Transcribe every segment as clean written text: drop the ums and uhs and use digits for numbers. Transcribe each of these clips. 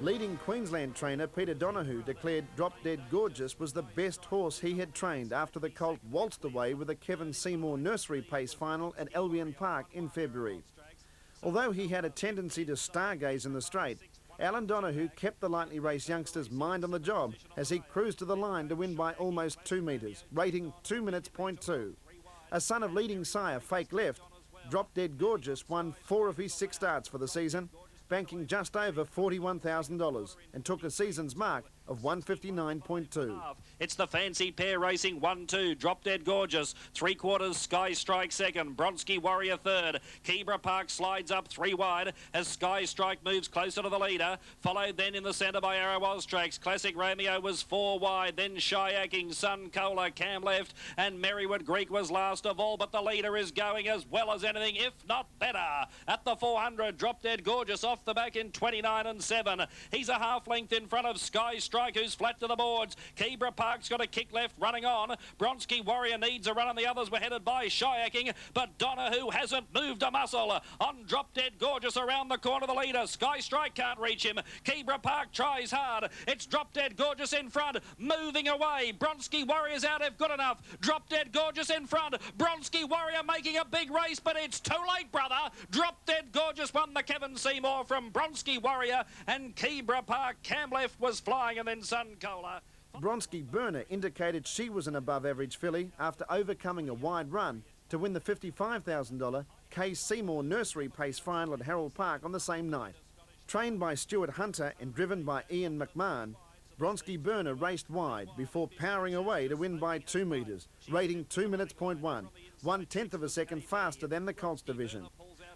Leading Queensland trainer Peter Donahue declared Drop Dead Gorgeous was the best horse he had trained after the colt waltzed away with a Kevin Seymour nursery pace final at Albion Park in February. Although he had a tendency to stargaze in the straight, Alan Donahue kept the lightly raced youngster's mind on the job as he cruised to the line to win by almost 2 metres, rating 2 minutes .2. A son of leading sire Fake Left, Drop Dead Gorgeous won 4 of his 6 starts for the season, banking just over $41,000 and took a season's mark of 159.2. It's the fancy pair racing 1-2. Drop Dead Gorgeous, 3/4 Sky Strike second, Bronski Warrior third. Kebra Park slides up 3 wide as Sky Strike moves closer to the leader, followed then in the centre by Arrow Austrax. Classic Romeo was 4 wide, then Shyacking, Sun Cola, Cam left, and Merrywood Greek was last of all, but the leader is going as well as anything, if not better. At the 400, Drop Dead Gorgeous off the back in 29 and 7. He's a half length in front of Sky Strike, who's flat to the boards. Kebra Park's got a kick left running on. Bronski Warrior needs a run, and the others were headed by Shyacking, but Donahue hasn't moved a muscle. On Drop Dead Gorgeous around the corner, the leader. Sky Strike can't reach him. Kebra Park tries hard. It's Drop Dead Gorgeous in front, moving away. Bronski Warrior's out if good enough. Drop Dead Gorgeous in front. Bronski Warrior making a big race, but it's too late, brother. Drop Dead Gorgeous won the Kevin Seymour from Bronski Warrior, and Kebra Park Cam left was flying, and then Sun Cola. Bronski Burner indicated she was an above-average filly after overcoming a wide run to win the $55,000 K. Seymour nursery pace final at Harold Park on the same night. Trained by Stuart Hunter and driven by Ian McMahon, Bronski Burner raced wide before powering away to win by 2 metres, rating 2 minutes .1, 1/10 of a second faster than the Colts division.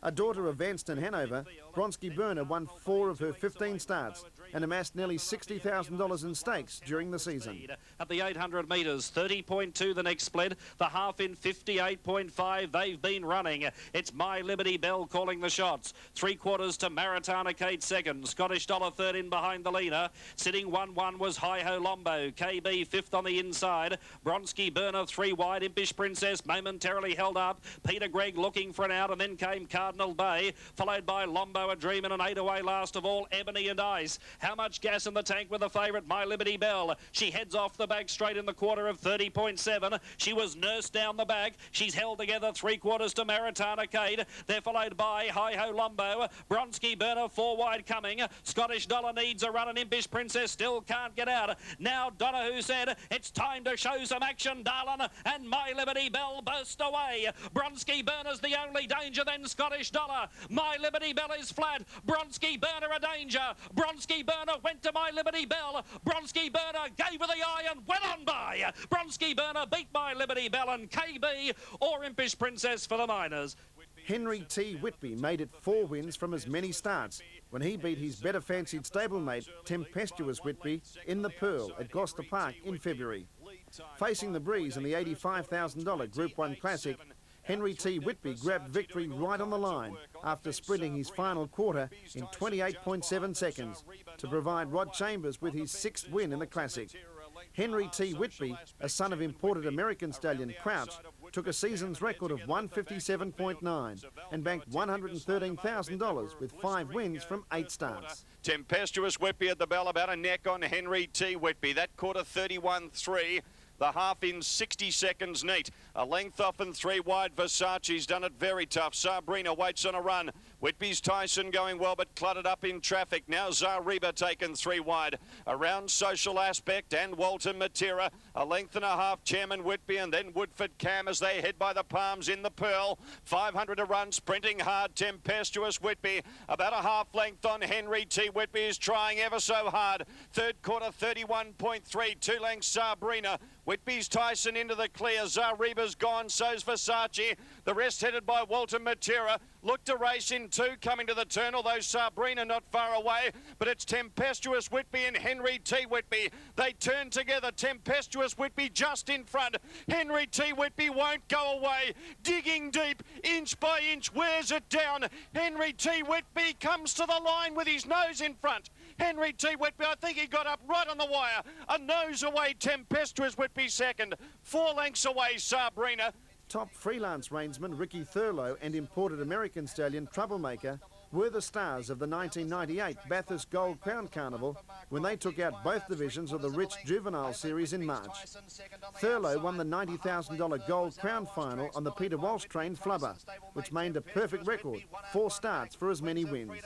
A daughter of Vanston Hanover, Bronski Burner won 4 of her 15 starts and amassed nearly $60,000 in stakes during the season. At the 800 metres, 30.2 the next split, the half in 58.5 they've been running. It's My Liberty Bell calling the shots. 3/4 to Maritana Kate second, Scottish Dollar third in behind the leader. Sitting 1-1 was Hi Ho Lombo, KB fifth on the inside. Bronski Burner 3 wide, Impish Princess momentarily held up. Peter Gregg looking for an out, and then came Cardinal Bay, followed by Lombo, A Dream, and an 8 away last of all, Ebony and Ice. How much gas in the tank with the favourite, My Liberty Bell? She heads off the back straight in the quarter of 30.7. She was nursed down the back. She's held together 3/4 to Maritana Kate. They're followed by Hi Ho Lombo. Bronski Burner 4 wide coming. Scottish Dollar needs a run, and Impish Princess still can't get out. Now Donahue said, it's time to show some action, darling, and My Liberty Bell burst away. Bronski Burner's the only danger, then Scottish Dollar. My Liberty Bell is flat. Bronski Burner a danger. Bronski Burner went to My Liberty Bell. Bronski Burner gave her the eye and went on by. Bronski Burner beat My Liberty Bell and KB or Impish Princess for the Miners. Henry T. Whitby made it 4 wins from as many starts when he beat his better fancied stablemate Tempestuous Whitby in the Pearl at Gloucester Park in February. Facing the breeze in the $85,000 Group 1 Classic, Henry T. Whitby grabbed victory right on the line after sprinting his final quarter in 28.7 seconds to provide Rod Chambers with his 6th win in the Classic. Henry T. Whitby, a son of imported American stallion Crouch, took a season's record of 157.9 and banked $113,000 with 5 wins from 8 starts. Tempestuous Whitby at the bell, about a neck on Henry T. Whitby. That quarter 31.3. The half in 60 seconds neat. A length off and 3 wide. Versace's done it very tough. Sabrina waits on a run. Whitby's Tyson going well, but cluttered up in traffic. Now Zariba taken 3 wide. Around Social Aspect and Walter Matera. A length and a half, Chairman Whitby, and then Woodford Cam as they head by the Palms in the Pearl. 500 a run, sprinting hard, Tempestuous Whitby. About a half length on Henry T. Whitby is trying ever so hard. 3rd quarter, 31.3. 2 lengths, Sabrina. Whitby's Tyson into the clear. Zariba's gone, so's Versace. The rest headed by Walter Matera. Look to race in 2 coming to the turn, although Sabrina not far away. But it's Tempestuous Whitby and Henry T. Whitby. They turn together. Tempestuous Whitby just in front. Henry T. Whitby won't go away. Digging deep, inch by inch, wears it down. Henry T. Whitby comes to the line with his nose in front. Henry T. Whitby, I think he got up right on the wire. A nose away, Tempestuous Whitby second. 4 lengths away, Sabrina. Top freelance reinsman Ricky Thurlow and imported American stallion Troublemaker were the stars of the 1998 Bathurst Gold Crown Carnival when they took out both divisions of the Rich Juvenile Series in March. Thurlow won the $90,000 Gold Crown final on the Peter Walsh-trained Flubber, which made a perfect record, 4 starts for as many wins.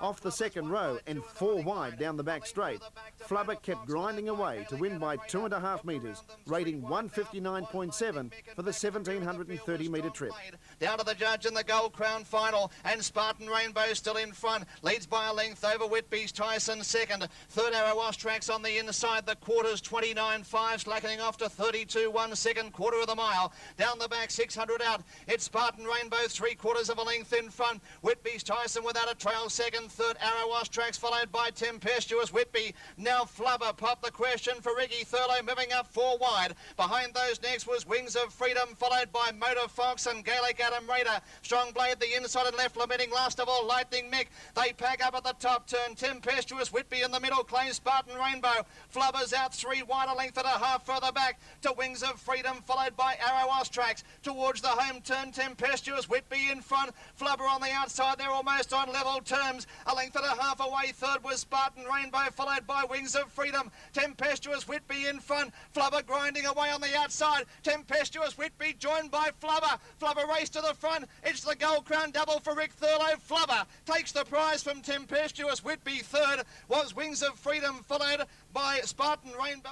Off the second row and 4 wide down the back straight, Flubber kept grinding away to win by 2.5 metres, rating 159.7 for the 1,730-metre trip. Down to the judge in the Gold Crown final, and Spartan Rainbow still in front, leads by a length over Whitby's Tyson second. Third Arrow Austrax on the inside, the quarters 29.5, slackening off to 32.1 second quarter of the mile. Down the back 600 out, it's Spartan Rainbow 3/4 of a length in front. Whitby's Tyson without a trail second. Third Arrow Austrax followed by Tempestuous Whitby. Now Flubber popped the question for Ricky Thurlow, moving up 4 wide. Behind those next was Wings of Freedom, followed by Motor Fox and Gaelic Adam Raider. Strong Blade the inside and left, limiting last of all Lightning Mick. They pack up at the top turn. Tempestuous Whitby in the middle claims Spartan Rainbow. Flubber's out 3 wide, a length and a half further back to Wings of Freedom, followed by Arrow Austrax. Towards the home turn, Tempestuous Whitby in front. Flubber on the outside, they're almost on level terms. A length and a half away, third was Spartan Rainbow, followed by Wings of Freedom. Tempestuous Whitby in front. Flubber grinding away on the outside. Tempestuous Whitby joined by Flubber. Flubber race to the front. It's the Gold Crown double for Rick Thurlow. Flubber takes the prize from Tempestuous Whitby. Third was Wings of Freedom, followed by Spartan Rainbow.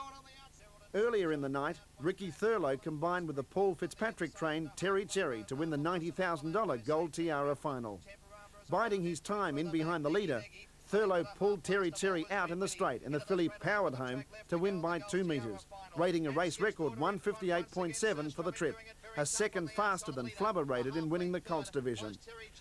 Earlier in the night, Ricky Thurlow combined with the Paul Fitzpatrick-trained Terry Cherry to win the $90,000 Gold Tiara final. Biding his time in behind the leader, Thurlow pulled Terry Cherry out in the straight and the filly powered home to win by 2 metres, rating a race record 158.7 for the trip, a second faster than Flubber rated in winning the Colts division.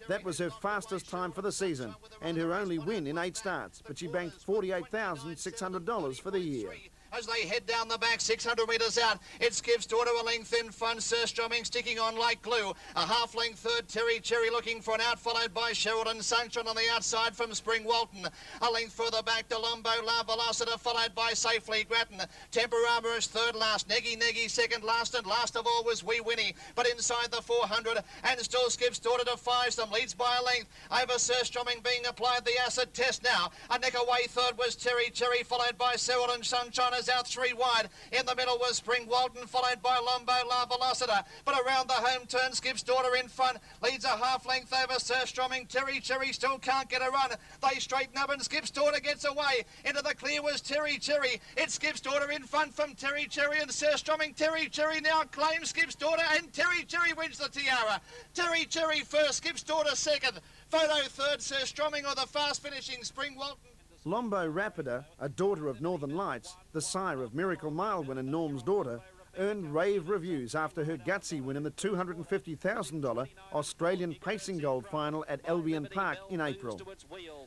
That was her fastest time for the season and her only win in 8 starts, but she banked $48,600 for the year. As they head down the back, 600 metres out, it's Gibbs Daughter a length in front, Surstroming sticking on like glue. A half-length third, Terry Cherry looking for an out, followed by Sheridan Sunshine on the outside from Spring Walton. A length further back, Delombo La Velocita, followed by Safely Grattan. Temperama is third last, Neggy second last, and last of all was Wee Winnie. But inside the 400, and still Gibbs Daughter defies them, leads by a length. Over Surstroming being applied the acid test now. A neck away third was Terry Cherry, followed by Sheridan Sunshine out 3 wide. In the middle was Spring Walton, followed by Lombo La Velocita. But around the home turn, Skip's Daughter in front, leads a half length over Surstroming. Terry Cherry still can't get a run. They straighten up and Skip's Daughter gets away. Into the clear was Terry Cherry. It's Skip's Daughter in front from Terry Cherry and Surstroming. Terry Cherry now claims Skip's Daughter, and Terry Cherry wins the tiara. Terry Cherry first, Skip's Daughter second. Photo third, Surstroming or the fast finishing Spring Walton. Lombo Rapida, a daughter of Northern Lights, the sire of Miracle Mile winner Norm's daughter, earned rave reviews after her gutsy win in the $250,000 Australian Pacing Gold final at Albion Park in April.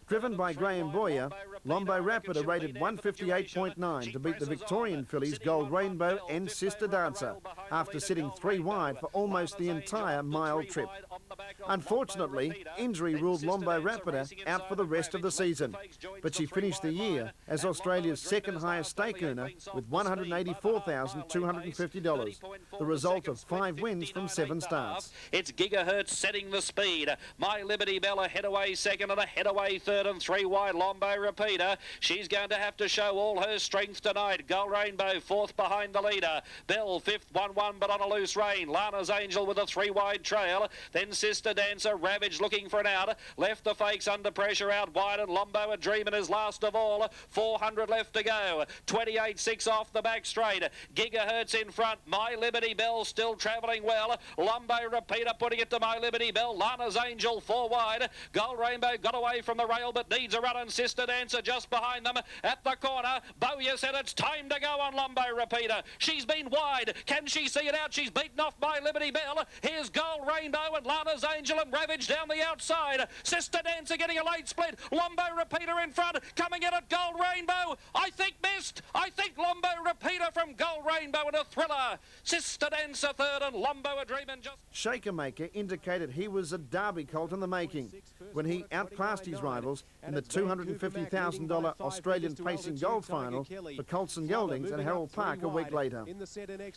Driven by Graham Boyer, Lombo Rapida rated 158.9 to beat the Victorian fillies Gold Rainbow and Sister Dancer after sitting 3 wide for almost the entire mile trip. Unfortunately, injury ruled Lombo Rapida out for the rest of the season, but she finished the year as Australia's second highest stake earner with $184,250, the result of 5 wins from 7 starts. It's Gigahertz setting the speed. My Liberty Bell ahead away second and ahead away third and 3 wide Lombo Repeater. She's going to have to show all her strength tonight. Gold Rainbow fourth behind the leader. Bell fifth, 1-1 but on a loose rein. Lana's Angel with a 3 wide trail. Then Sister Dancer, Ravage looking for an out. Left the fakes under pressure out wide and Lombo a Dreamin' is last of all. 400 left to go. 28.6 off the back straight. Gigahertz in front. My Liberty Bell still travelling well. Lombo Repeater putting it to My Liberty Bell. Lana's Angel 4 wide. Gold Rainbow got away from the rail but needs a run and Sister Dancer just behind them at the corner. Bowyer said it's time to go on Lombo Repeater. She's been wide. Can she see it out? She's beaten off My Liberty Bell. Here's Gold Rainbow and Lana's Angel and Ravage down the outside. Sister Dancer getting a late split. Lombo Repeater in front. Coming in at Gold Rainbow. I think missed. I think Lombo Repeater from Gold Rainbow and a thriller. Sister Dancer third and Lombo a Dreamin' just... Shaker Maker indicated he was a Derby colt in the making when he outclassed his rivals in the $250,000 Australian Pacing Gold final for Colts and Geldings at Harold Park a week later.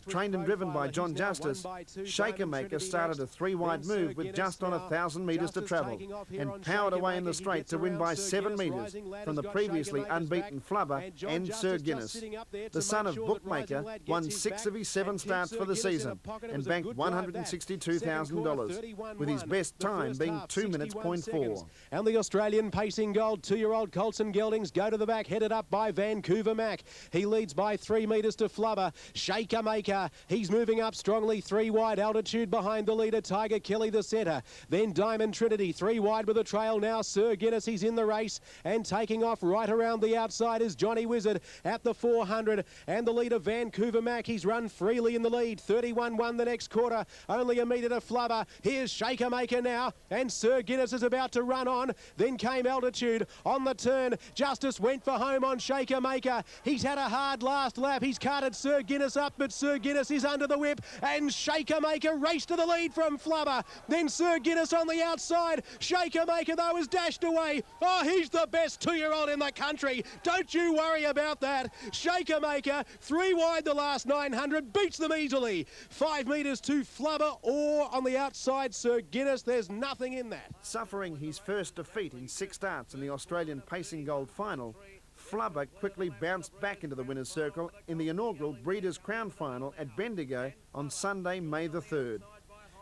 Trained and driven by John Justice, Shaker Maker started a three-wide move with just on 1,000 metres to travel and powered away in the straight to win by 7 metres from the previously unbeaten Flubber and Sir Guinness. The son of Bookmaker won 6 of his 7 starts for the season and banked $162,000, with his best time being 2 minutes .4. And the Australian Pacing Gold 2-year-old Colts and Geldings go to the back, headed up by Vancouver Mac. He leads by 3 metres to Flubber. Shaker Maker, he's moving up strongly, 3 wide. Altitude behind the leader, Tiger Kelly the centre. Then Diamond Trinity, 3 wide with a trail now. Sir Guinness, he's in the race and taking off right around the outside is Johnny Wizard at the 400. And the leader, Vancouver Mac, he's run freely in the lead. 31-1 the next quarter, only a metre to Flubber. Here's Shaker Maker now, and Sir Guinness is about to run on. Then came Altitude on the turn. Justice went for home on Shaker Maker. He's had a hard last lap. He's carted Sir Guinness up, but Sir Guinness is under the whip, and Shaker Maker raced to the lead from Flubber. Then Sir Guinness on the outside. Shaker Maker, though, is dashed away. Oh, he's the best 2-year-old in the country. Don't you worry about that. Shaker Maker, 3 wide the last 900, beats them easily. 5 metres to Flubber, or on the outside, Sir Guinness. There's nothing in that. Suffering his first defeat in 6 starts in the Australian Pacing Gold final, Flubber quickly bounced back into the winner's circle in the inaugural Breeders' Crown final at Bendigo on Sunday, May the 3rd.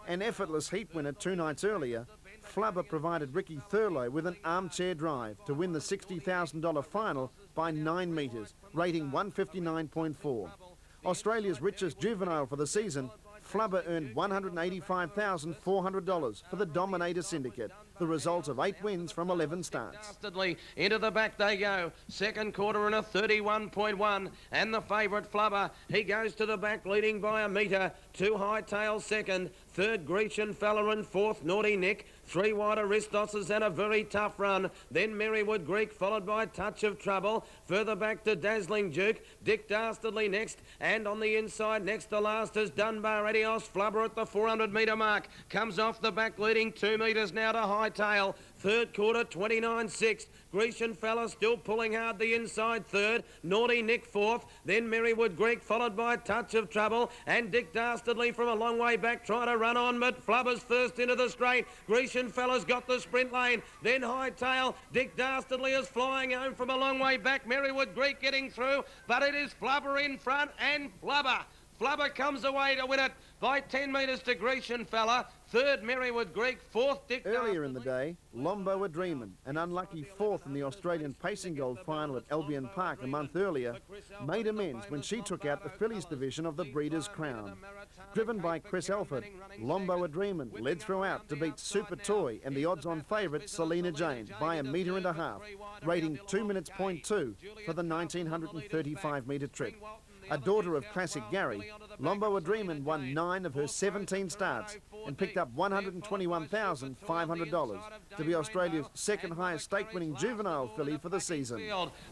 An effortless heat winner 2 nights earlier, Flubber provided Ricky Thurlow with an armchair drive to win the $60,000 final by 9 metres, rating 159.4. Australia's richest juvenile for the season, Flubber earned $185,400 for the Dominator Syndicate, the result of 8 wins from 11 starts. Into the back they go. Second quarter in a 31.1. And the favourite Flubber, he goes to the back leading by a metre. 2 Hightail second. Third Grecian Fella and fourth Naughty Nick. 3 wide Aristoses and a very tough run. Then Merrywood Greek followed by Touch of Trouble. Further back to Dazzling Duke. Dick Dastardly next. And on the inside next to last is Dunbar Adios. Flubber at the 400 metre mark. Comes off the back leading 2 metres now to Hightail. Third quarter 29.6. Grecian Fella still pulling hard the inside third. Naughty Nick fourth. Then Merrywood Greek followed by Touch of Trouble. And Dick Dastardly from a long way back trying to run on, but Flubber's first into the straight. Grecian Fella's got the sprint lane. Then Hightail. Dick Dastardly is flying home from a long way back. Merrywood Greek getting through, but it is Flubber in front, and Flubber comes away to win it by 10 metres to Grecian Fella. Third, Merrywood Greek. Fourth, Dick. Earlier in the day, Lombo a Dreamin', an unlucky 4th in the Australian Pacing Gold final at Albion Park a month earlier, made amends when she took out the fillies division of the Breeders' Crown. Driven by Chris Elford, Lombo a Dreamin' led throughout to beat Super Toy and the odds-on favourite Selena Jane by a metre and a half, rating 2 minutes .2 for the 1,935 metre trip. A daughter of Classic Gary, Lombo a Dreamin' won 9 of her 17 starts and picked up $121,500 to be Australia's second highest stake-winning juvenile filly for the season.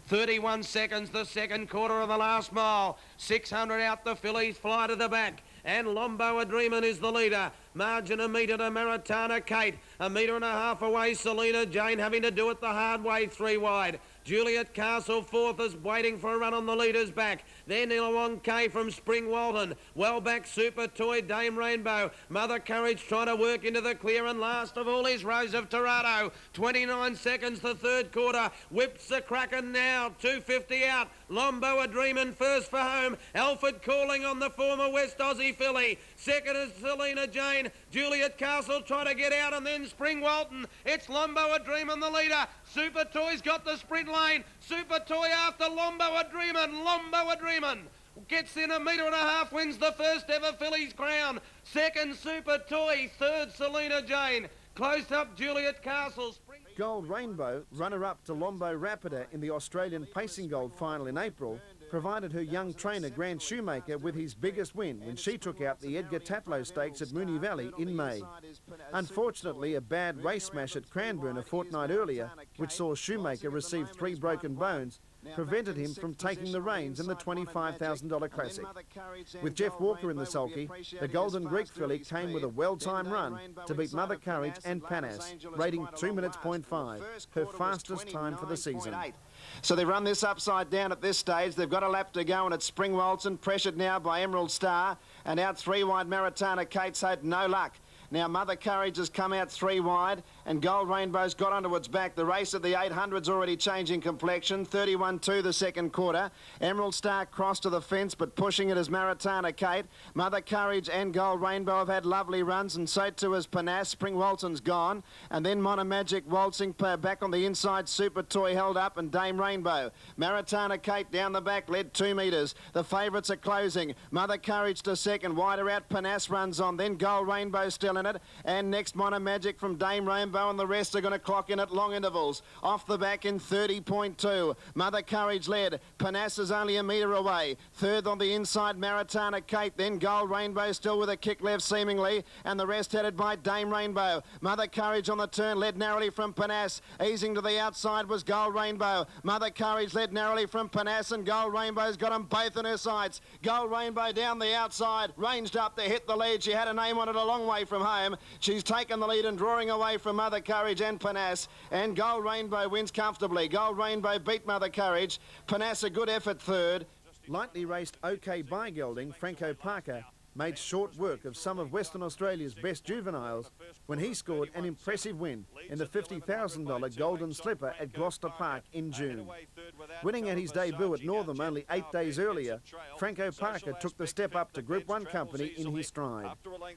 31 seconds, the second quarter of the last mile. 600 out, the fillies fly to the back. And Lombo a Dreamin' is the leader. Margin a metre to Maritana Kate. A metre and a half away, Selena Jane having to do it the hard way, 3 wide. Juliet Castle fourth is waiting for a run on the leader's back. Then Illawong K from Spring Walton. Well back Super Toy, Dame Rainbow. Mother Courage trying to work into the clear, and last of all is Rose of Torado. 29 seconds the third quarter. Whips the Kraken now. 250 out. Lombo a Dreamin' first for home. Alfred calling on the former West Aussie filly. Second is Selena Jane. Juliet Castle trying to get out, and then Spring Walton. It's Lombo a Dreamin' the leader. Super Toy's got the sprint lane. Super Toy after Lombo a Dreamin'. Lombo a Dreamin' gets in a metre and a half, wins the first ever filly's crown. Second Super Toy. Third Selena Jane. Close up Juliet Castle. Gold Rainbow, runner-up to Lombo Rapida in the Australian Pacing Gold final in April, provided her young trainer Grant Shoemaker with his biggest win when she took out the Edgar Tatlow Stakes at Moonee Valley in May. Unfortunately, a bad race smash at Cranbourne a fortnight earlier, which saw Shoemaker receive 3 broken bones, prevented him from taking the reins in the $25,000 Classic. With Jeff Walker in the sulky, the Golden Greek filly came with a well-timed run to beat Mother Courage and Panas, rating 2 minutes .5, her fastest time for the season. So they run this upside down at this stage. They've got a lap to go, and it's Spring Walton, pressured now by Emerald Star, and out 3 wide Maritana Kate's Hope, no luck. Now Mother Courage has come out 3 wide and Gold Rainbow's got onto its back. The race at the 800's already changing complexion. 31-2 the second quarter. Emerald Star crossed to the fence, but pushing it is Maritana Kate. Mother Courage and Gold Rainbow have had lovely runs, and so too has Panas. Spring Walton's gone. And then Monomagic waltzing back on the inside. Super Toy held up and Dame Rainbow. Maritana Kate down the back led 2 metres. The favourites are closing. Mother Courage to second. Wider out, Panas runs on. Then Gold Rainbow still in it. And next Monomagic from Dame Rainbow, and the rest are going to clock in at long intervals. Off the back in 30.2. Mother Courage led. Panas is only a metre away. Third on the inside, Maritana Kate. Then Gold Rainbow still with a kick left seemingly. And the rest headed by Dame Rainbow. Mother Courage on the turn led narrowly from Panas. Easing to the outside was Gold Rainbow. Mother Courage led narrowly from Panas, and Gold Rainbow's got them both in her sights. Gold Rainbow down the outside, ranged up to hit the lead. She had a name on it a long way from home. She's taken the lead and drawing away from Mother Courage and Panas, and Gold Rainbow wins comfortably. Gold Rainbow beat Mother Courage. Panas a good effort third. Lightly raced OK by gelding, Franco Parker, made short work of some of Western Australia's best juveniles when he scored an impressive win in the $50,000 Golden Slipper at Gloucester Park in June. Winning at his debut at Northam only 8 days earlier, Franco Parker took the step up to Group 1 company in his stride.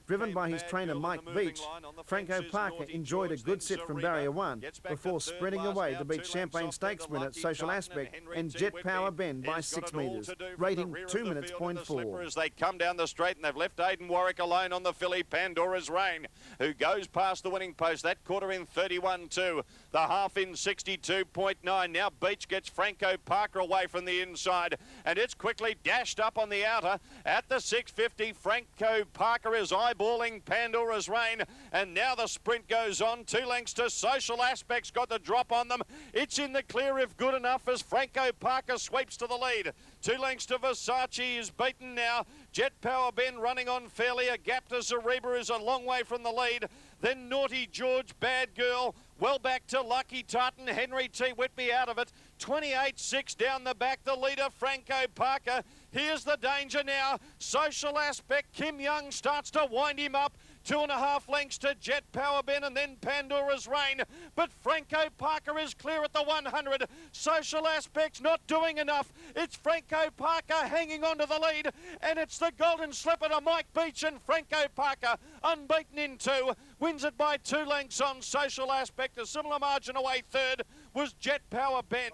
Driven by his trainer Mike Beach, Franco Parker enjoyed a good sit from Barrier 1 before sprinting away to beat Champagne Stakes winner Social Aspect and Jet Power Ben by 6 metres, rating 2 minutes .4. As they come down the straight, and they've left Aidan Warwick alone on the filly Pandora's Reign, who goes past the winning post. That quarter in 31.2. The half in 62.9. Now Beach gets Franco Parker away from the inside, and it's quickly dashed up on the outer at the 650. Franco Parker is eyeballing Pandora's Reign, and now the sprint goes on. 2 lengths to Social Aspects, got the drop on them. It's in the clear if good enough as Franco Parker sweeps to the lead. 2 lengths to Versace is beaten now. Jet Power Ben running on fairly. A gap to Zareba is a long way from the lead. Then Naughty George, Bad Girl, well back to Lucky Tartan. Henry T. Whitby out of it. 28.6 down the back. The leader, Franco Parker. Here's the danger now. Social Aspect. Kim Young starts to wind him up. 2.5 lengths to Jet Power Ben, and then Pandora's Reign. But Franco Parker is clear at the 100. Social Aspect's not doing enough. It's Franco Parker hanging on to the lead, and it's the Golden Slipper to Mike Beach, and Franco Parker, unbeaten in 2, wins it by 2 lengths on Social Aspect. A similar margin away third was Jet Power Ben.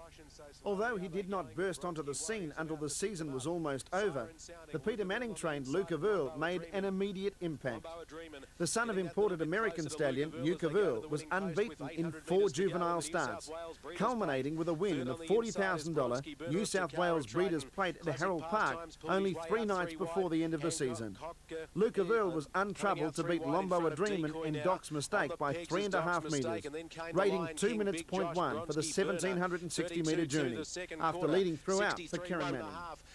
Although he did not burst onto the scene until the season was almost over, the Peter Manning-trained Luke of Earl made an immediate impact. The son of imported American stallion, Luke of Earl, was unbeaten in 4 juvenile starts, culminating with a win in the $40,000 New South Wales Breeders' Plate at Harold Park only 3 nights before the end of the season. Luke of Earl was untroubled to beat Lombo a Dreamin' and Doc's Mistake by 3.5 metres, rating 2 minutes .1 for the 1,760-metre journey, after leading throughout for Kerry Manning.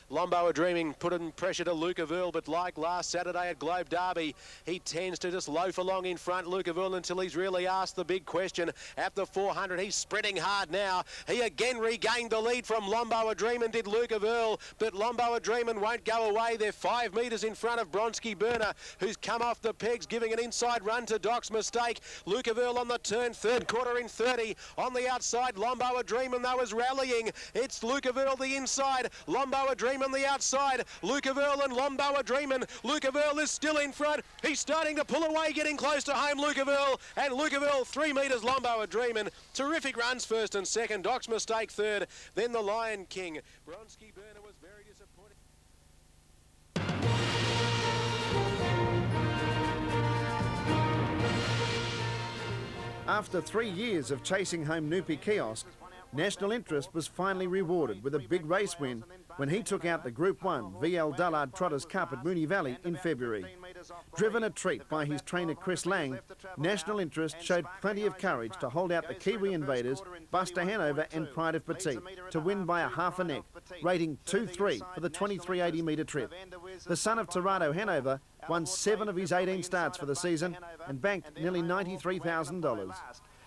Lombo a Dreaming put in pressure to Luke of Earl, but like last Saturday at Globe Derby, he tends to just loaf along in front, Luke of Earl, until he's really asked the big question. At the 400, he's sprinting hard now. He again regained the lead from Lombo a Dreamin', did Luke of Earl, but Lombo a Dreamin' won't go away. They're 5 metres in front of Bronski Burner, who's come off the pegs, giving an inside run to Doc's Mistake. Luke of Earl on the turn, third quarter in 30. On the outside, Lombo a Dreamin', though, is rallying. It's Luke of Earl the inside, Lombo a Dreamin' the outside. Luke of Earl and Lombo a Dreamin'. Luke of Earl is still in front. He's starting to pull away, getting close to home, Luke of Earl. And Luke of Earl, 3 metres, Lombo a Dreamin'. Terrific runs first and second. Doc's Mistake third. Then the Lion King. Bronski Burner was very disappointed. After 3 years of chasing home Noopy Kiosk, National Interest was finally rewarded with a big race win when he took out the Group 1 VL Dullard Trotters Cup at Moonee Valley in February. Driven a treat by his trainer Chris Lang, National Interest showed plenty of courage to hold out the Kiwi Invaders, Buster Hanover and Pride of Petite to win by a half a neck, rating 2-3 for the 2380-metre trip. The son of Torado Hanover won 7 of his 18 starts for the season and banked nearly $93,000.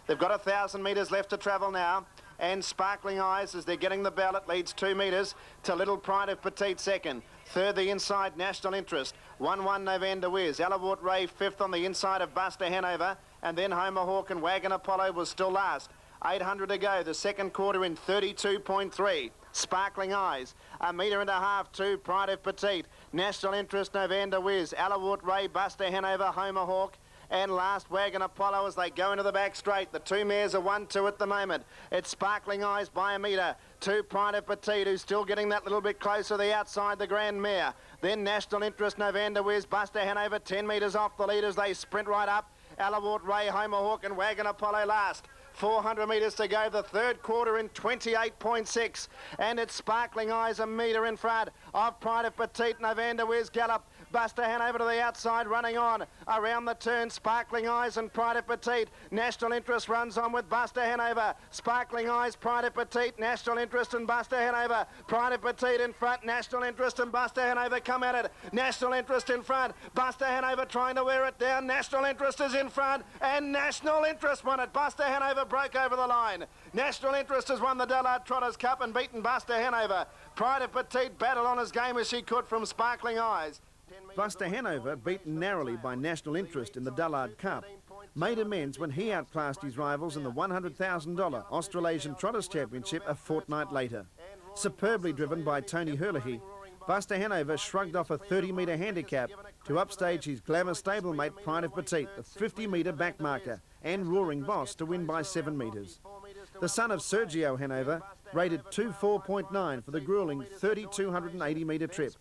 They've got 1,000 metres left to travel now. and Sparkling Eyes as they're getting the bell. It leads 2 metres to Little Pride of Petite second. Third, the inside National Interest. 1-1 Novanda Wiz. Alawart Ray fifth on the inside of Buster Hanover. And then Homer Hawk and Wagon Apollo was still last. 800 to go. The second quarter in 32.3. Sparkling Eyes. 1.5 metres to Pride of Petite. National Interest, Novanda Wiz. Alawart Ray, Buster Hanover, Homer Hawk. And last, Wagon Apollo as they go into the back straight. The two mares are 1-2 at the moment. It's Sparkling Eyes by 1 metre. 2 Pride of Petite, who's still getting that little bit closer the outside, the Grand Mare. Then National Interest, Novanda Wiz, Buster Hanover, 10 metres off the lead as they sprint right up. Alawart Ray, Homer Hawk and Wagon Apollo last. 400 metres to go, the third quarter in 28.6. And it's Sparkling Eyes 1 metre in front of Pride of Petite. Novanda Wiz Gallop. Buster Hanover to the outside, running on. Around the turn, Sparkling Eyes and Pride of Petite. National Interest runs on with Buster Hanover. Sparkling Eyes, Pride of Petite, National Interest and Buster Hanover. Pride of Petite in front, National Interest and Buster Hanover come at it. National Interest in front, Buster Hanover trying to wear it down. National Interest is in front and National Interest won it. Buster Hanover broke over the line. National Interest has won the Dallard Trotters Cup and beaten Buster Hanover. Pride of Petite battled on as game as she could from Sparkling Eyes. Buster Hanover, beaten narrowly by National Interest in the Dallard Cup, made amends when he outclassed his rivals in the $100,000 Australasian Trotters Championship a fortnight later. Superbly driven by Tony Herlihy, Buster Hanover shrugged off a 30-metre handicap to upstage his glamour stablemate Pride of Petite, the 50-metre backmarker, and Roaring Boss to win by 7 metres. The son of Sergio Hanover rated 2.4.9 for the gruelling 3,280-metre trip.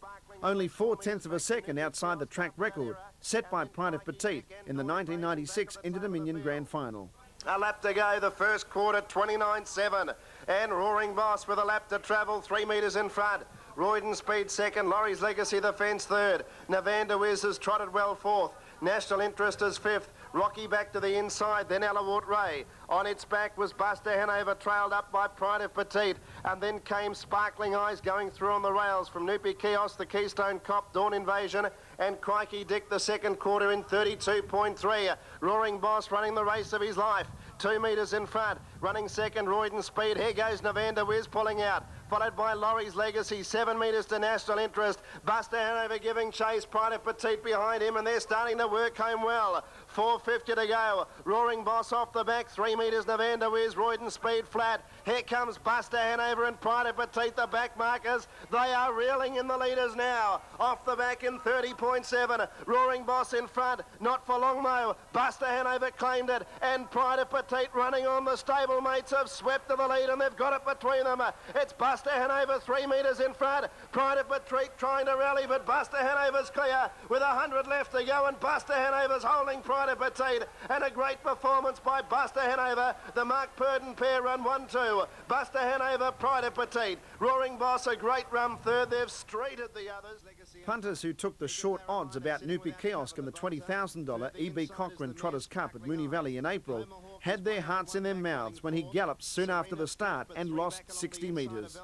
Only 0.4 of a second outside the track record set by Pride of Petite in the 1996 Inter-Dominion Grand Final. A lap to go, the first quarter, 29.7. And Roaring Boss with a lap to travel, 3 metres in front. Royden Speed second, Laurie's Legacy the fence third. Novanda Wiz has trotted well fourth. National Interest is fifth. Rocky back to the inside, then Alawart Ray. On its back was Buster Hanover, trailed up by Pride of Petite. And then came Sparkling Eyes going through on the rails from Noopy Kiosk, the Keystone Cop, Dawn Invasion, and Crikey Dick the second quarter in 32.3. Roaring Boss running the race of his life. 2 metres in front. Running second, Royden Speed. Here goes Novanda Wiz pulling out. Followed by Laurie's Legacy, 7 metres to National Interest. Buster Hanover giving chase, Pride of Petite behind him, and they're starting to work home well. 4.50 to go. Roaring Boss off the back, 3 metres Novanda Wiz, Royden Speed flat. Here comes Buster Hanover and Pride of Petite, the back markers. They are reeling in the leaders now. Off the back in 30.7. Roaring Boss in front, not for long though. Buster Hanover claimed it, and Pride of Petite running on. The stablemates have swept to the lead, and they've got it between them. It's Buster Hanover 3 metres in front. Pride of Petite trying to rally, but Buster Hanover's clear with 100 left to go, and Buster Hanover's holding Pride of Petite. And a great performance by Buster Hanover. The Mark Purden pair run 1-2. Buster Hanover, Pride of Petite. Roaring Boss, a great run third. They've streeted the others. Punters who took the short odds about Noopy Kiosk and the $20,000 E.B. Cochrane Trotters Cup at Moonee Valley in April had their hearts in their mouths when he galloped soon after the start and lost 60 metres.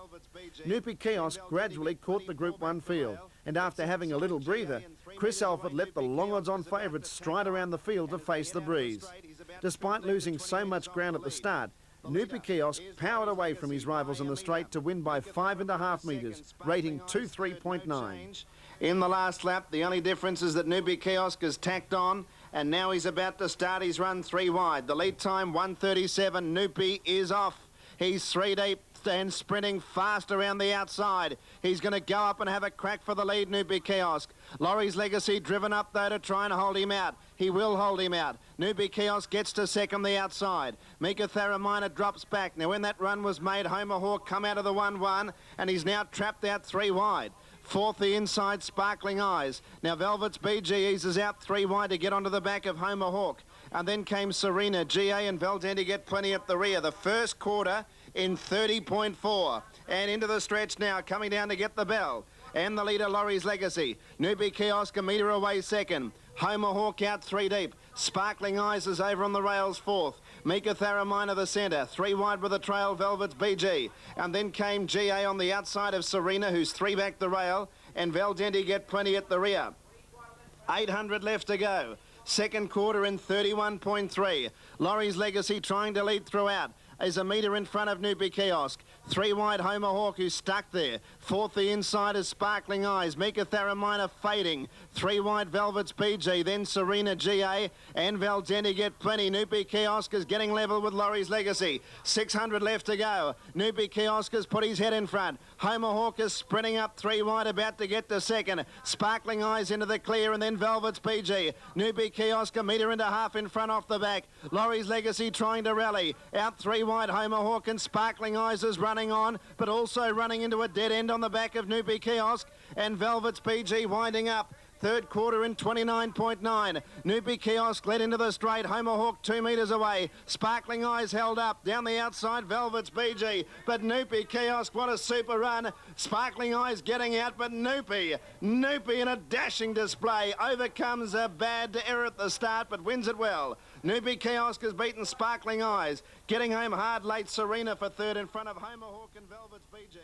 Noopy Kiosk gradually caught the Group 1 field, and after having a little breather, Chris Alford let the long odds-on favourites stride around the field to face the breeze. Despite losing so much ground at the start, Noopy Kiosk powered away from his rivals in the straight to win by 5.5 metres, rating 2.3.9. In the last lap, the only difference is that Noopy Kiosk has tacked on, and now he's about to start his run 3 wide. The lead time, 1:37. Noopy is off. He's 3 deep and sprinting fast around the outside. He's going to go up and have a crack for the lead, Noopy Kiosk. Laurie's Legacy driven up, though, to try and hold him out. He will hold him out. Noopy Kiosk gets to second the outside. Mika Tharamina drops back. Now, when that run was made, Homer Hawk come out of the 1-1, and he's now trapped out 3 wide. Fourth, the inside Sparkling Eyes. Now, Velvet's BG eases out 3 wide to get onto the back of Homer Hawk. And then came Serena. GA and Valdanti get plenty at the rear. The first quarter in 30.4. And into the stretch now, coming down to get the bell. And the leader, Laurie's Legacy. Noopy Kiosk a metre away second. Homer Hawk out 3 deep. Sparkling Eyes is over on the rails fourth. Mika Tharamina the centre. 3 wide with the trail, Velvet's BG. And then came GA on the outside of Serena, who's 3 back the rail. And Valdanti get plenty at the rear. 800 left to go. Second quarter in 31.3. Laurie's Legacy trying to lead throughout. is a metre in front of Newbie Kiosk. 3 wide Homer Hawk, who's stuck there. 4th, the inside is Sparkling Eyes. Mika Tharamina fading. 3 wide Velvet's BG, then Serena GA and Valdeni get plenty. Newbie Kiosk is getting level with Laurie's Legacy. 600 left to go. Newbie Kiosk has put his head in front. Homer Hawk is sprinting up 3 wide, about to get to second. Sparkling Eyes into the clear, and then Velvet's BG. Newbie Kiosk a metre and a half in front off the back. Laurie's Legacy trying to rally. Out 3 wide, Homer Hawk, and Sparkling Eyes is running on, but also running into a dead end on the back of Newbie Kiosk, and Velvet's BG winding up. 3rd quarter in 29.9. Newbie Kiosk led into the straight. Homer Hawk 2 metres away. Sparkling Eyes held up. Down the outside, Velvet's BG. But Newbie Kiosk, what a super run. Sparkling Eyes getting out, but Newbie in a dashing display. Overcomes a bad error at the start, but wins it well. Newbie Kiosk has beaten Sparkling Eyes. Getting home hard late, Serena for 3rd in front of Homer Hawk and Velvet's BG.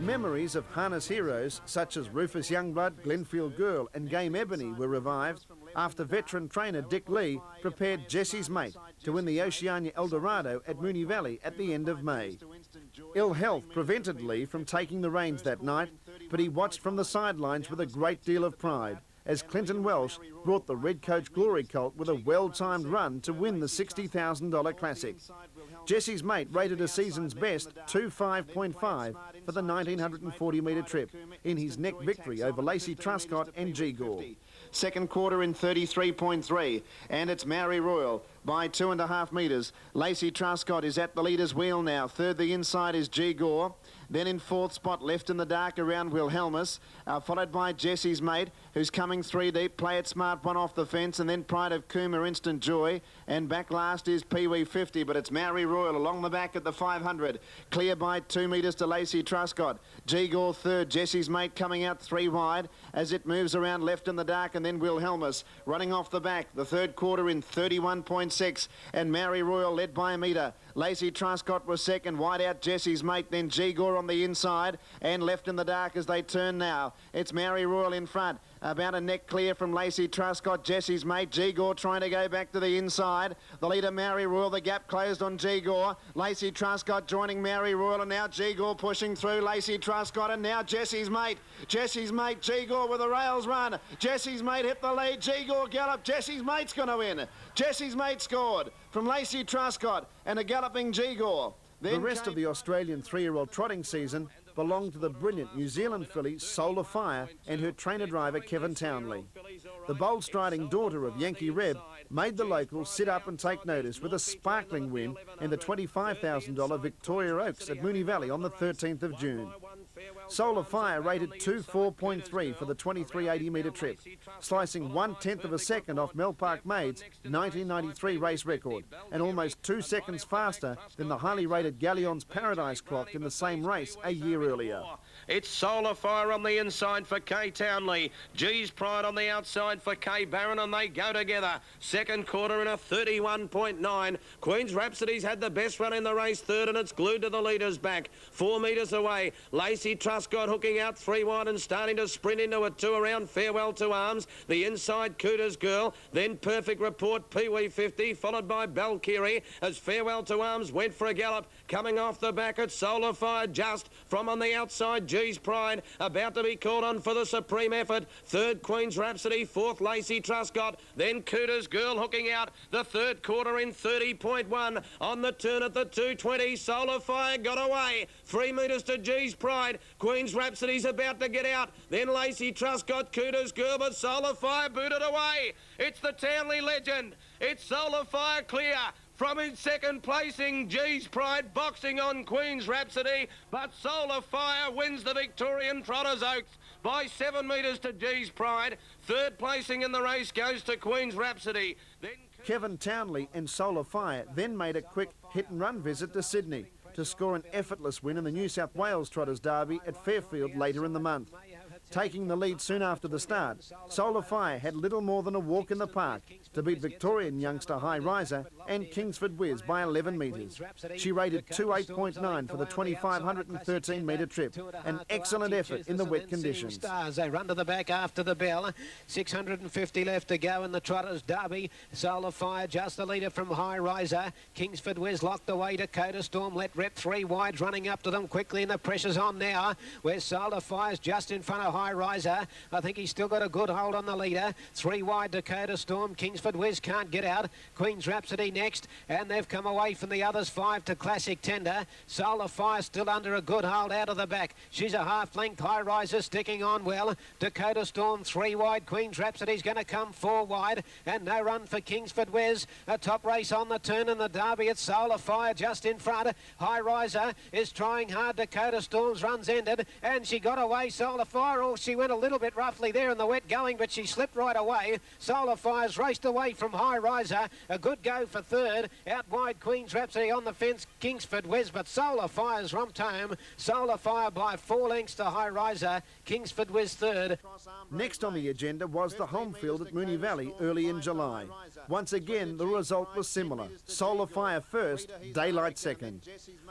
Memories of harness heroes such as Rufus Youngblood, Glenfield Girl and Game Ebony were revived after veteran trainer Dick Lee prepared Jesse's Mate to win the Oceania Eldorado at Moonee Valley at the end of May. Ill health prevented Lee from taking the reins that night, but he watched from the sidelines with a great deal of pride as Clinton Welsh brought the Red Coach Glory Colt with a well-timed run to win the $60,000 Classic. Jesse's Mate rated a season's best 2.5.5 for the 1940-metre trip in his neck victory over Lacey Truscott and G. Gore. 2nd quarter in 33.3, and it's Maori Royal by 2.5 metres. Lacey Truscott is at the leader's wheel now. 3rd, the inside is G. Gore. Then in 4th spot, left in the dark around Wilhelmus, followed by Jesse's Mate, who's coming 3 deep. Play It Smart, one off the fence, and then Pride of Cooma, Instant Joy. And back last is Pee-wee 50, but it's Maori Royal along the back at the 500. Clear by 2 metres to Lacey Truscott. G. Gore 3rd, Jesse's Mate coming out 3 wide as it moves around left in the dark, and then Wilhelmus running off the back. The 3rd quarter in 31.6, and Maori Royal led by a metre. Lacey Truscott was 2nd, wide out Jesse's Mate, then G. Gore on the inside and left in the dark as they turn now. It's Maori Royal in front. About a neck clear from Lacey Truscott, Jesse's Mate. G. Gore trying to go back to the inside. The leader, Maori Royal, the gap closed on G. Gore. Lacey Truscott joining Maori Royal, and now G. Gore pushing through Lacey Truscott, and now Jesse's Mate. Jesse's Mate, G. Gore with a rails run. Jesse's Mate hit the lead. G. Gore gallop. Jesse's Mate's going to win. Jesse's Mate scored from Lacey Truscott and a galloping G. Gore. The rest of the Australian 3-year-old trotting season belonged to the brilliant New Zealand filly Solar Fire and her trainer-driver Kevin Townley. The bold-striding daughter of Yankee Reb made the locals sit up and take notice with a sparkling win in the $25,000 Victoria Oaks at Moonee Valley on the 13th of June. Solar Fire rated 2.4.3 for the 2380-metre trip, slicing 1/10 of a second off Mel Park Maid's 1993 race record, and almost 2 seconds faster than the highly rated Galleon's Paradise clocked in the same race a year earlier. It's Solar Fire on the inside for Kay Townley. G's Pride on the outside for Kay Barron, and they go together. 2nd quarter in a 31.9. Queen's Rhapsody's had the best run in the race, 3rd, and it's glued to the leader's back. 4 metres away. Lacey Truscott hooking out 3 wide and starting to sprint into a 2 around Farewell to Arms. The inside Cooter's Girl, then Perfect Report, Pee-wee 50, followed by Balkiri as Farewell to Arms went for a gallop. Coming off the back at Solar Fire just from on the outside. G's Pride about to be called on for the supreme effort. 3rd, Queen's Rhapsody. 4th, Lacey Truscott. Then Cooter's Girl hooking out the 3rd quarter in 30.1. On the turn at the 220, Solar Fire got away. 3 metres to G's Pride. Queen's Rhapsody's about to get out. Then Lacey Truscott, Cooter's Girl, but Solar Fire booted away. It's the Townley legend. It's Solar Fire clear. From his 2nd placing, G's Pride boxing on Queen's Rhapsody, but Solar Fire wins the Victorian Trotters Oaks by 7 metres to G's Pride. 3rd placing in the race goes to Queen's Rhapsody. Then Kevin Townley and Solar Fire then made a quick hit-and-run visit to Sydney to score an effortless win in the New South Wales Trotters Derby at Fairfield later in the month. Taking the lead soon after the start, Solar Fire had little more than a walk in the park to beat Victorian youngster High Riser and Kingsford Wiz by 11 metres. She rated 2.8.9 for the 2,513 metre trip, an excellent effort in the wet conditions. Stars, they run to the back after the bell. 650 left to go in the Trotters Derby. Solar Fire just the leader from High Riser. Kingsford Wiz locked away. Dakota Storm let rep 3 wides, running up to them quickly, and the pressure's on now, where Solar Fire's just in front of High Riser. I think he's still got a good hold on the leader. 3 wide Dakota Storm. Kingsford Wiz can't get out. Queen's Rhapsody next, and they've come away from the others. 5 to Classic Tender. Solar Fire still under a good hold out of the back. She's a half length. High Riser sticking on well. Dakota Storm 3 wide. Queen's Rhapsody's going to come 4 wide, and no run for Kingsford Wiz. A top race on the turn in the Derby. It's Solar Fire just in front. High Riser is trying hard. Dakota Storm's run's ended, and she got away. Solar Fire, oh, she went a little bit roughly there in the wet going, but she slipped right away. Solar Fire's raced away from High Riser. A good go for third. Out wide, Queen's Rhapsody on the fence. Kingsford Wiz, but Solar Fire's romped home. Solar Fire by 4 lengths to High Riser. Kingsford Wiz third. Next on the agenda was the home field at Moonee Valley early in July. Once again, the result was similar. Solar Fire first, Daylight second.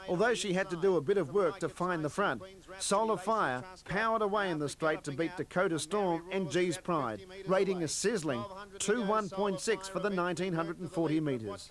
Although she had to do a bit of work to find the front, Solar Fire powered away in the straight to beat Dakota Storm and G's Pride, rating a sizzling 2.1.6 for the 1,940 metres.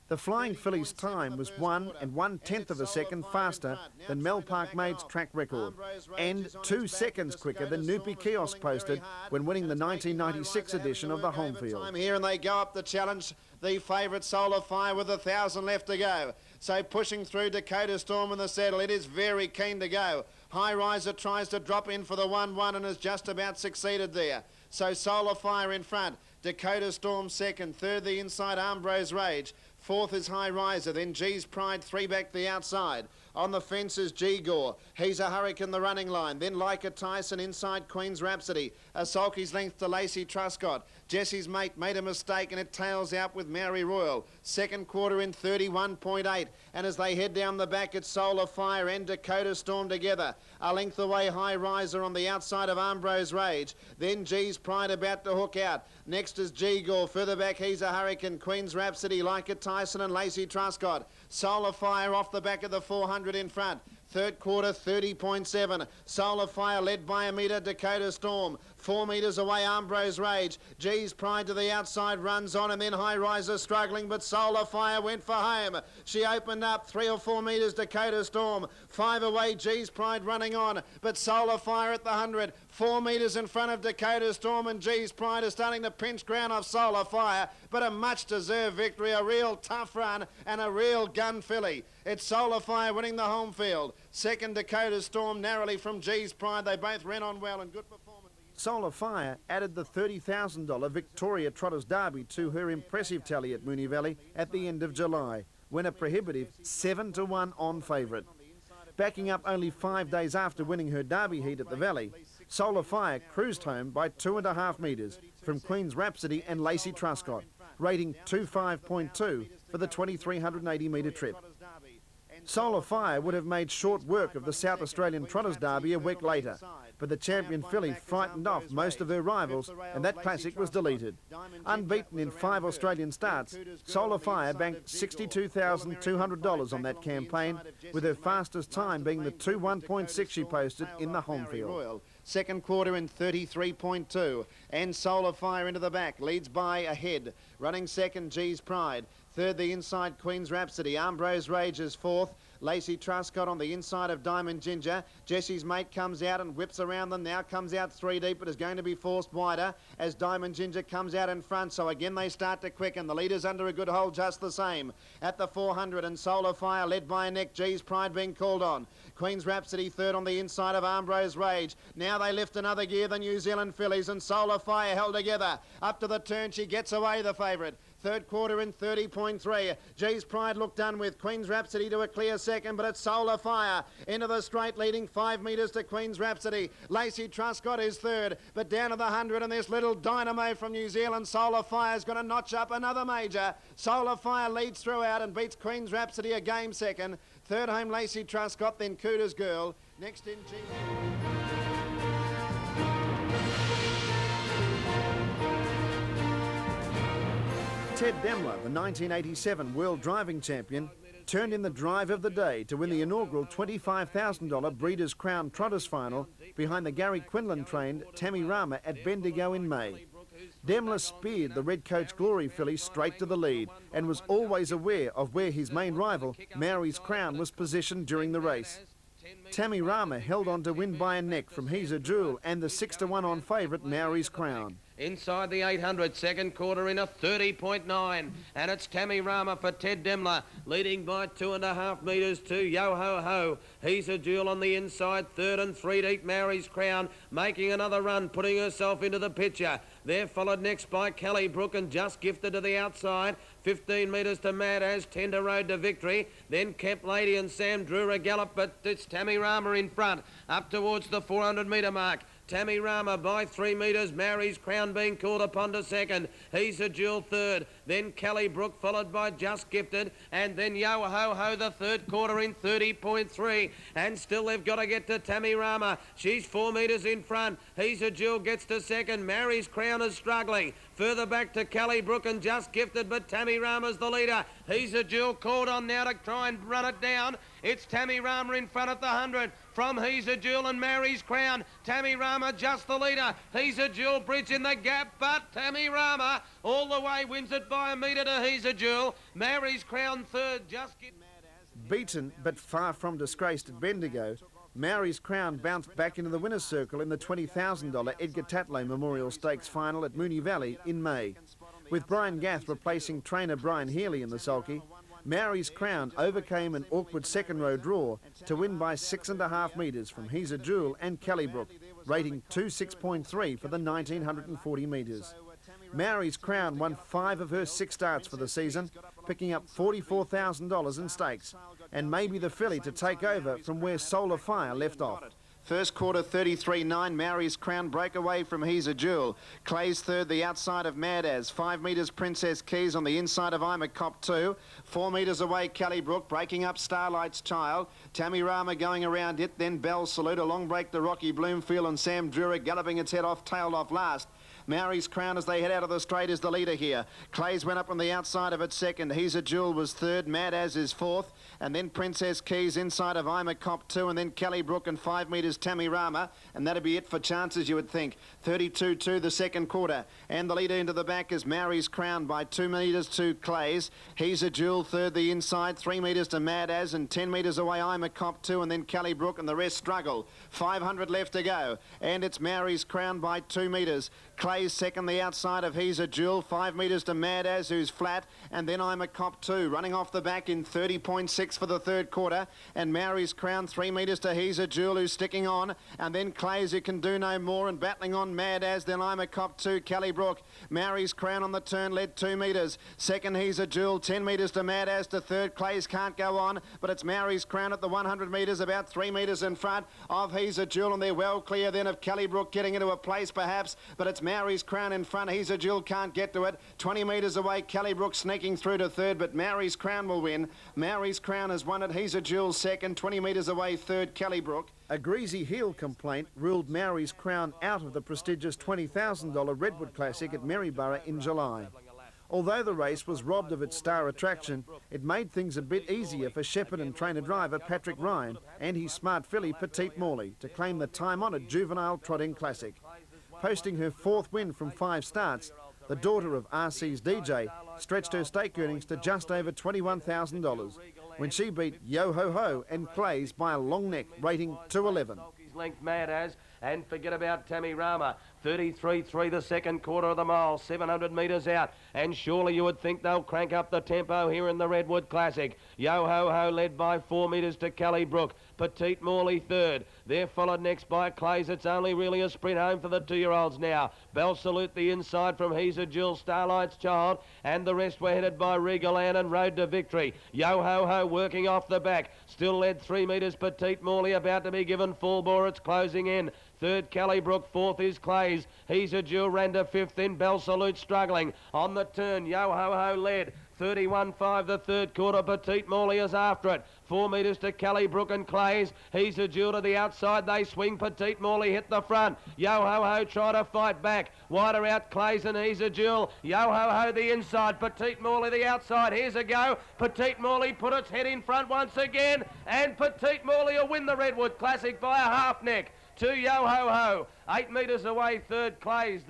The Flying Filly's time was 1 1/10 of a second faster than Mel Park Maid's track record, and 2 seconds quicker than Noopy Kiosk posted when winning the 1996 edition of the home field. Here, and they go up the challenge. The favourite Solar Fire with 1,000 left to go. So pushing through Dakota Storm in the saddle. It is very keen to go. High Riser tries to drop in for the 1-1 and has just about succeeded there. So Solar Fire in front. Dakota Storm second. Third, the inside Ambrose Rage. Fourth is High Riser. Then G's Pride 3 back the outside. On the fence is G-Gore. He's a hurricane the running line. Then Leica Tyson inside Queen's Rhapsody. A sulky's length to Lacey Truscott. Jesse's mate made a mistake and it tails out with Mary Royal. Second quarter in 31.8. And as they head down the back, it's Solar Fire and Dakota Storm together. A length away High Riser on the outside of Ambrose Rage. Then G's Pride about to hook out. Next is G-Gore. Further back, he's a hurricane. Queen's Rhapsody, Leica Tyson and Lacey Truscott. Solar Fire off the back of the 400 in front. Third quarter, 30.7. Solar Fire led by a metre, Dakota Storm. 4 metres away, Ambrose Rage. G's Pride to the outside, runs on, and then High Riser struggling, but Solar Fire went for home. She opened up 3 or 4 metres, Dakota Storm. 5 away, G's Pride running on, but Solar Fire at the 100. 4 metres in front of Dakota Storm, and G's Pride is starting to pinch ground off Solar Fire, but a much-deserved victory, a real tough run, and a real gun filly. It's Solar Fire winning the home field. Second, Dakota Storm narrowly from G's Pride. They both ran on well and good performance. Solar Fire added the $30,000 Victoria Trotters Derby to her impressive tally at Moonee Valley at the end of July, when a prohibitive 7-1 on favourite. Backing up only 5 days after winning her Derby heat at the Valley, Solar Fire cruised home by 2.5 metres from Queen's Rhapsody and Lacey Truscott, rating 2.5.2 for the 2,380 metre trip. Solar Fire would have made short work of the South Australian Trotters Derby a week later, but the champion filly frightened off most of her rivals and that classic was deleted. Unbeaten in 5 Australian starts, Solar Fire banked $62,200 on that campaign, with her fastest time being the 2.1.6 she posted in the home field. Second quarter in 33.2, and Solar Fire into the back, leads by a head. Running second, G's Pride. Third, the inside Queen's Rhapsody. Ambrose Rage is fourth. Lacey Truscott on the inside of Diamond Ginger. Jesse's mate comes out and whips around them. Now comes out 3 deep, but is going to be forced wider as Diamond Ginger comes out in front. So again they start to quicken. The leader's under a good hold just the same. At the 400, and Solar Fire led by a neck. G's Pride being called on. Queen's Rhapsody third on the inside of Ambrose Rage. Now they lift another gear, the New Zealand fillies, and Solar Fire held together. Up to the turn, she gets away, the favourite. Third quarter in 30.3. G's Pride looked done with. Queen's Rhapsody to a clear second, but it's Solar Fire into the straight, leading 5 metres to Queen's Rhapsody. Lacey Truscott is third, but down to the 100, and this little dynamo from New Zealand, Solar Fire's going to notch up another major. Solar Fire leads throughout and beats Queen's Rhapsody a game second. Third home, Lacey Truscott, then Cooter's Girl. Next in G. Ted Demler, the 1987 World Driving Champion, turned in the drive of the day to win the inaugural $25,000 Breeders' Crown Trotters final behind the Gary Quinlan-trained Tammy Rama at Bendigo in May. Demler speared the Redcoats Glory filly straight to the lead and was always aware of where his main rival, Mary's Crown, was positioned during the race. Tammy Rama held on to win by a neck from He's a Jewel and the 6-1 on favourite Mary's Crown. Inside the 800, second quarter in a 30.9, and it's Tammy Rama for Ted Demler, leading by 2.5 metres to Yo Ho Ho. He's a Jewel on the inside, third and three deep Mary's Crown, making another run, putting herself into the picture. They're followed next by Kelly Brook and Just Gifted to the outside. 15 metres to Mad As, Tender Road to Victory. Then Kemp Lady and Sam Drew a gallop, but it's Tammy Rama in front, up towards the 400 metre mark. Tammy Rama by 3 metres, Mary's Crown being called upon to second. He's a Jewel third, then Kelly Brook followed by Just Gifted, and then Yo Ho Ho the third quarter in 30.3, and still they've got to get to Tammy Rama. She's 4 metres in front. He's a Jewel gets to second. Mary's Crown is struggling. Further back to Kelly Brook and Just Gifted, but Tammy Rama's the leader. He's a Jewel called on now to try and run it down. It's Tammy Rama in front at the 100 from He's a Jewel and Mary's Crown. Tammy Rama just the leader. He's a Jewel bridge in the gap, but Tammy Rama all the way wins it by a metre to He's a Jewel. Mary's Crown third. Just get Beaten but far from disgraced at Bendigo, Mary's Crown bounced back into the winner's circle in the $20,000 Edgar Tatlow Memorial Stakes final at Moonee Valley in May. With Brian Gath replacing trainer Brian Healy in the sulky, Mary's Crown overcame an awkward second row draw to win by 6.5 metres from He's a Jewel and Kelly Brook, rating 2.6.3 for the 1940 metres. Mary's Crown won 5 of her 6 starts for the season, picking up $44,000 in stakes, and maybe the filly to take over from where Solar Fire left off. First quarter 33.9, Mary's Crown break away from He's a Jewel. Clay's third, the outside of Mad As. 5 metres Princess Keys on the inside of I'm a Cop 2. 4 metres away Kelly Brook, breaking up Starlight's Child. Tammy Rama going around it, then Bell Salute. A long break to Rocky Bloomfield and Sam Drew galloping its head off, tailed off last. Mary's Crown as they head out of the straight is the leader here. Clay's went up on the outside of it second. He's a Jewel was third. Mad As is fourth. And then Princess Keys inside of I'm a Cop 2. And then Kelly Brook and 5 metres Tammy Rama. And that'd be it for chances, you would think. 32-2 the second quarter. And the leader into the back is Mary's Crown by 2 metres to Clay's. He's a Jewel third the inside. 3 metres to Mad As. And 10 metres away I'm a Cop 2. And then Kelly Brook and the rest struggle. 500 left to go. And it's Mary's Crown by 2 metres. Clay's second, the outside of He's a Jewel, 5 metres to Mad As, who's flat, and then I'm a Cop 2, running off the back in 30.6 for the third quarter, and Mary's Crown, 3 metres to He's a Jewel, who's sticking on, and then Clay's who can do no more, and battling on Mad As, then I'm a Cop 2, Kelly Brook. Mary's Crown on the turn, led 2 metres. Second, He's a Jewel, 10 metres to Mad As to third. Clay's can't go on, but it's Mary's Crown at the 100 metres, about 3 metres in front of He's a Jewel, and they're well clear then of Kelly Brook getting into a place perhaps, but it's Mary's Crown in front. He's a Jewel can't get to it. 20 metres away, Kelly Brook sneaking through to third, but Mary's Crown will win. Mary's Crown has won it. He's a Jewel second. 20 metres away, third, Kelly Brook. A greasy heel complaint ruled Mary's Crown out of the prestigious $20,000 Redwood Classic at Maryborough in July. Although the race was robbed of its star attraction, it made things a bit easier for shepherd and trainer-driver Patrick Ryan and his smart filly Petite Morley to claim the time-honoured juvenile trotting classic. Posting her 4th win from 5 starts, the daughter of RC's DJ stretched her stake earnings to just over $21,000 when she beat Yo Ho Ho and Clay's by a long neck, rating 2.11. Length Mad As, and forget about Tammy Rama. 33.3 the second quarter of the mile, 700 metres out, and surely you would think they'll crank up the tempo here in the Redwood Classic. Yo Ho Ho led by 4 metres to Kelly Brook. Petite Morley third. They're followed next by Clays. It's only really a sprint home for the 2-year-olds now. Bell Salute the inside from He's a Jewel, Starlight's Child, and the rest were headed by Regal Ann and Road to Victory. Yo Ho Ho working off the back. Still led 3 metres. Petite Morley about to be given full bore. It's closing in. Third, Kelly Brook. Fourth is Clays. He's a Jewel ran to fifth. Then Bell Salute struggling. On the turn, Yo Ho Ho led. 31.5 the third quarter. Petite Morley is after it. 4 metres to Callybrook and Clays. He's a duel to the outside. They swing. Petite Morley hit the front. Yo-Ho-Ho try to fight back. Wider out Clays and he's a duel. Yo-Ho-Ho the inside. Petite Morley the outside. Here's a go. Petite Morley put its head in front once again. And Petite Morley will win the Redwood Classic by a half neck to Yo-Ho-Ho. 8 metres away, third Clays.